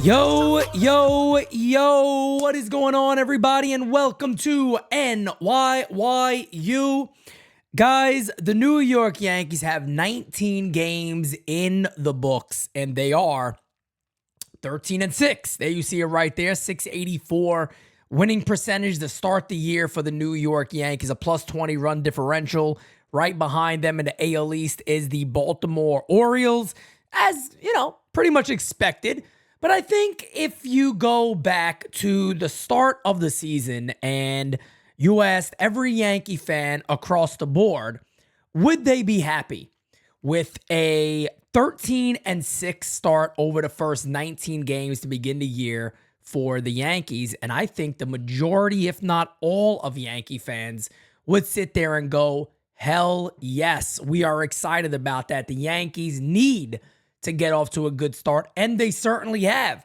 Yo, what is going on, everybody, and welcome to NYYU. Guys, the New York Yankees have 19 games in the books, and they are 13-6. There you see it right there, 684 winning percentage to start the year for the New York Yankees, a plus 20 run differential. Right behind them in the AL East is the Baltimore Orioles, as, you know, pretty much expected. But I think if you go back to the start of the season and you asked every Yankee fan across the board, would they be happy with a 13-6 start over the first 19 games to begin the year for the Yankees? And I think the majority, if not all of Yankee fans would sit there and go, hell yes, we are excited about that. The Yankees need to get off to a good start, and they certainly have.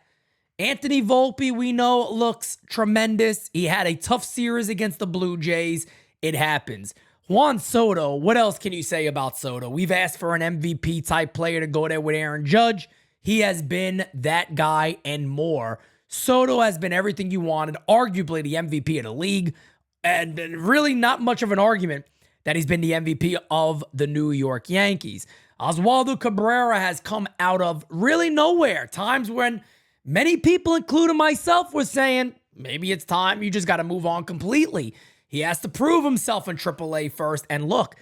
Anthony Volpe, we know, looks tremendous. He had a tough series against the Blue Jays. It happens. Juan Soto, what else can you say about Soto? We've asked for an MVP-type player to go there with Aaron Judge. He has been that guy and more. Soto has been everything you wanted, arguably the MVP of the league, and really not much of an argument that he's been the MVP of the New York Yankees. Oswaldo Cabrera has come out of really nowhere. Times when many people, including myself, were saying, maybe it's time, you just got to move on completely. He has to prove himself in AAA first. And look,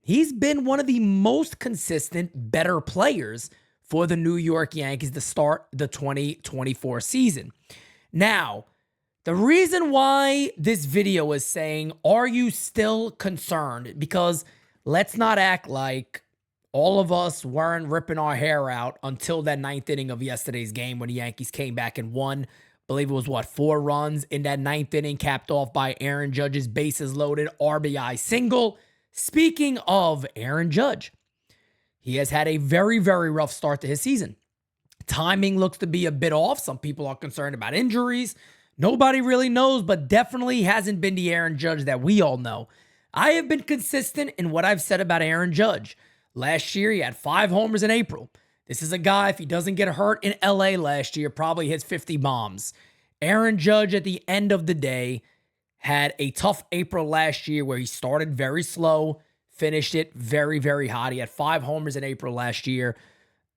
he's been one of the most consistent, better players for the New York Yankees to start the 2024 season. Now, the reason why this video is saying, are you still concerned? Because let's not act like all of us weren't ripping our hair out until that ninth inning of yesterday's game when the Yankees came back and won. I believe it was, 4 runs in that ninth inning, capped off by Aaron Judge's bases loaded RBI single. Speaking of Aaron Judge, he has had a very, very rough start to his season. Timing looks to be a bit off. Some people are concerned about injuries. Nobody really knows, but definitely hasn't been the Aaron Judge that we all know. I have been consistent in what I've said about Aaron Judge. Last year, he had 5 homers in April. This is a guy, if he doesn't get hurt in LA last year, probably hits 50 bombs. Aaron Judge, at the end of the day, had a tough April last year where he started very slow, finished it very, very hot. He had 5 homers in April last year.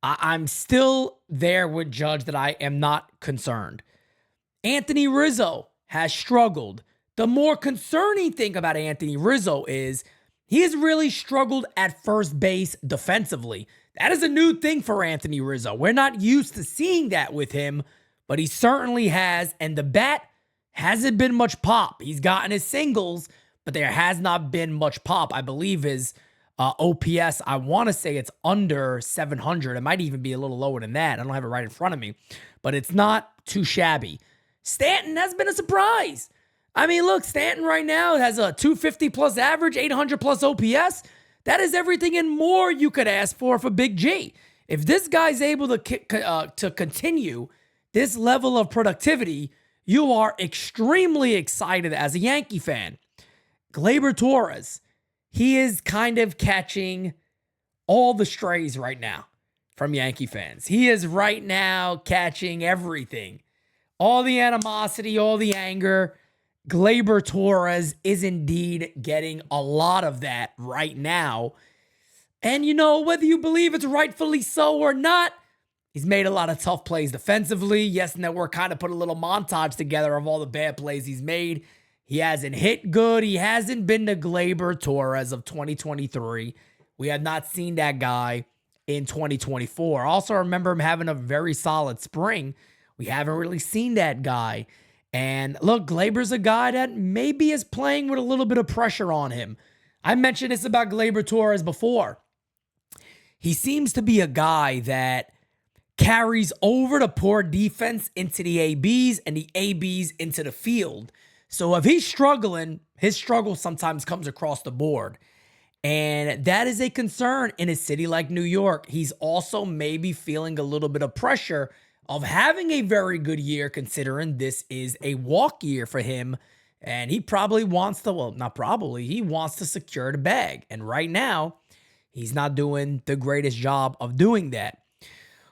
I'm still there with Judge that I am not concerned. Anthony Rizzo has struggled. The more concerning thing about Anthony Rizzo is he has really struggled at first base defensively. That is a new thing for Anthony Rizzo. We're not used to seeing that with him, but he certainly has. And the bat hasn't been much pop. He's gotten his singles, but there has not been much pop. I believe his OPS, I want to say it's under 700. It might even be a little lower than that. I don't have it right in front of me, but it's not too shabby. Stanton has been a surprise. I mean, look, Stanton right now has a 250 plus average, 800 plus OPS. That is everything and more you could ask for Big G. If this guy's able to continue this level of productivity, you are extremely excited as a Yankee fan. Gleyber Torres, he is kind of catching all the strays right now from Yankee fans. He is right now catching everything. All the animosity, all the anger. Gleyber Torres is indeed getting a lot of that right now. And, you know, whether you believe it's rightfully so or not, he's made a lot of tough plays defensively. Yes, Network kind of put a little montage together of all the bad plays he's made. He hasn't hit good. He hasn't been the Gleyber Torres of 2023. We have not seen that guy in 2024. I also remember him having a very solid spring. We haven't really seen that guy. And look, Gleyber's a guy that maybe is playing with a little bit of pressure on him. I mentioned this about Gleyber Torres before. He seems to be a guy that carries over the poor defense into the ABs and the ABs into the field. So if he's struggling, his struggle sometimes comes across the board. And that is a concern in a city like New York. He's also maybe feeling a little bit of pressure of having a very good year, considering this is a walk year for him. And he probably wants to, well, not probably, he wants to secure the bag. And right now, he's not doing the greatest job of doing that.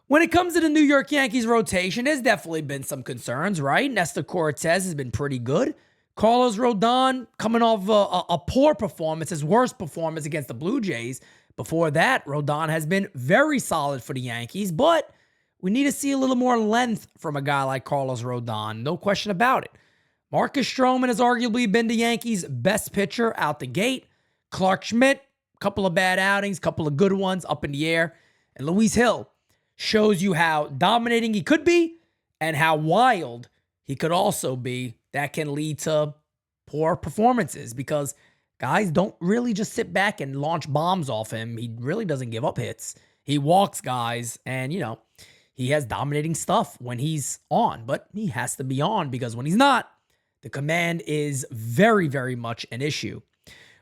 When it comes to the New York Yankees rotation, there's definitely been some concerns, right? Nestor Cortez has been pretty good. Carlos Rodon coming off a poor performance, his worst performance against the Blue Jays. Before that, Rodon has been very solid for the Yankees, but we need to see a little more length from a guy like Carlos Rodon. No question about it. Marcus Stroman has arguably been the Yankees' best pitcher out the gate. Clark Schmidt, a couple of bad outings, couple of good ones up in the air. And Luis Hill shows you how dominating he could be and how wild he could also be. That can lead to poor performances because guys don't really just sit back and launch bombs off him. He really doesn't give up hits. He walks guys and, he has dominating stuff when he's on, but he has to be on because when he's not, the command is very, very much an issue.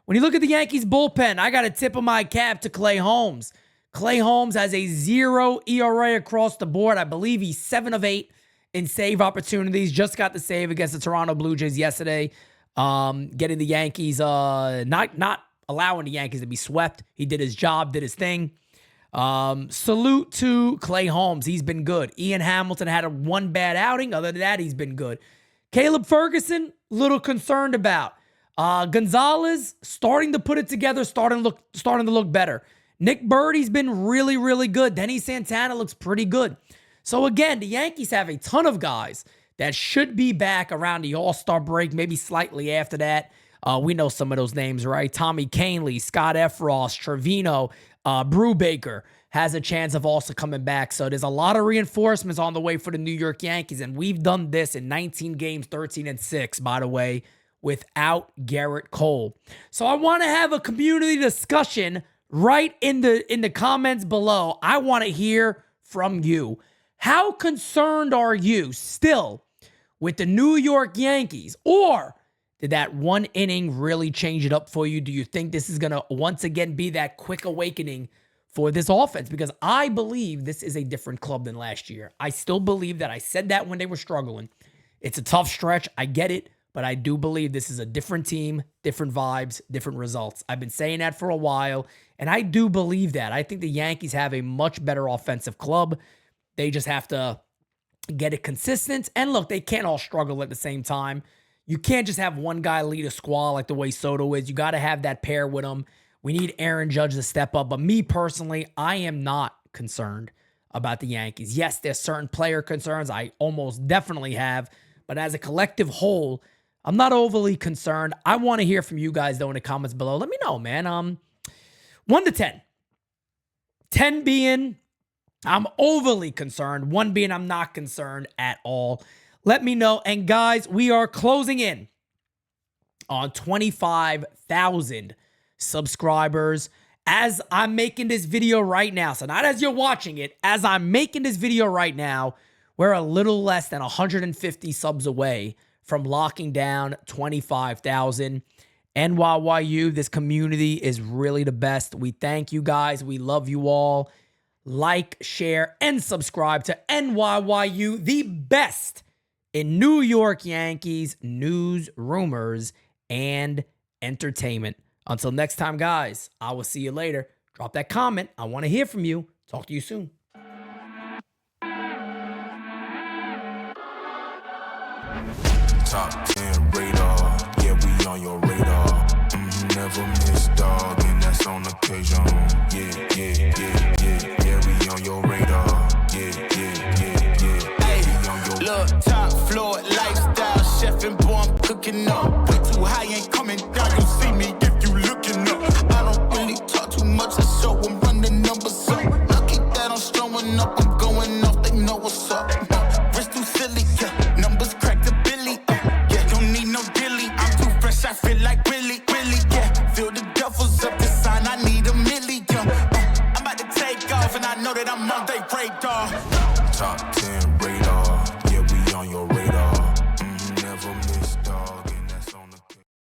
When you look at the Yankees bullpen, I got to tip of my cap to Clay Holmes. Clay Holmes has a 0 ERA across the board. I believe he's 7 of 8 in save opportunities. Just got the save against the Toronto Blue Jays yesterday. Getting the Yankees, not allowing the Yankees to be swept. He did his job, did his thing. Salute to Clay Holmes. He's been good. Ian Hamilton had one bad outing. Other than that, he's been good. Caleb Ferguson, little concerned about. Gonzalez starting to put it together, starting to look better. Nick Birdie's been really, really good. Denny Santana looks pretty good. So again, the Yankees have a ton of guys that should be back around the All-Star break, maybe slightly after that. We know some of those names, right? Tommy Kahnle, Scott Effross, Trevino, Brubaker has a chance of also coming back. So there's a lot of reinforcements on the way for the New York Yankees, and we've done this in 19 games, 13-6, by the way, without Garrett Cole. So I want to have a community discussion right in the comments below. I want to hear from you. How concerned are you still with the New York Yankees? Or did that one inning really change it up for you? Do you think this is going to once again be that quick awakening for this offense? Because I believe this is a different club than last year. I still believe that. I said that when they were struggling. It's a tough stretch. I get it. But I do believe this is a different team, different vibes, different results. I've been saying that for a while, and I do believe that. I think the Yankees have a much better offensive club. They just have to get it consistent. And look, they can't all struggle at the same time. You can't just have one guy lead a squad like the way Soto is. You got to have that pair with him. We need Aaron Judge to step up. But me personally, I am not concerned about the Yankees. Yes, there's certain player concerns I almost definitely have. But as a collective whole, I'm not overly concerned. I want to hear from you guys, though, in the comments below. Let me know, man. 1 to 10. 10 being I'm overly concerned. 1 being I'm not concerned at all. Let me know. And guys, we are closing in on 25,000 subscribers as I'm making this video right now. So not as you're watching it, as I'm making this video right now, we're a little less than 150 subs away from locking down 25,000. NYYU, this community is really the best. We thank you guys. We love you all. Like, share, and subscribe to NYYU, the best in New York Yankees news, rumors, and entertainment. Until next time, guys, I will see you later. Drop that comment. I want to hear from you. Talk to you soon. Top 10 radar, yeah, we on your radar. Never miss, dog, and that's on occasion. Yeah, we on your radar. Yeah. Hey, look, top floor lifestyle, chef and boy, I'm cooking up. Way too high, ain't coming down. You see me if you looking up. I don't really talk too much, I show them run the numbers up. Lucky that I'm showing up, I'm going off, they know what's up. Wrist too silly, yeah, numbers crack the billy. Yeah, don't need no dilly, I'm too fresh, I feel like really, yeah. Feel the duffels up the sign, I need a million. I'm about to take off, and I know that I'm on their radar. Top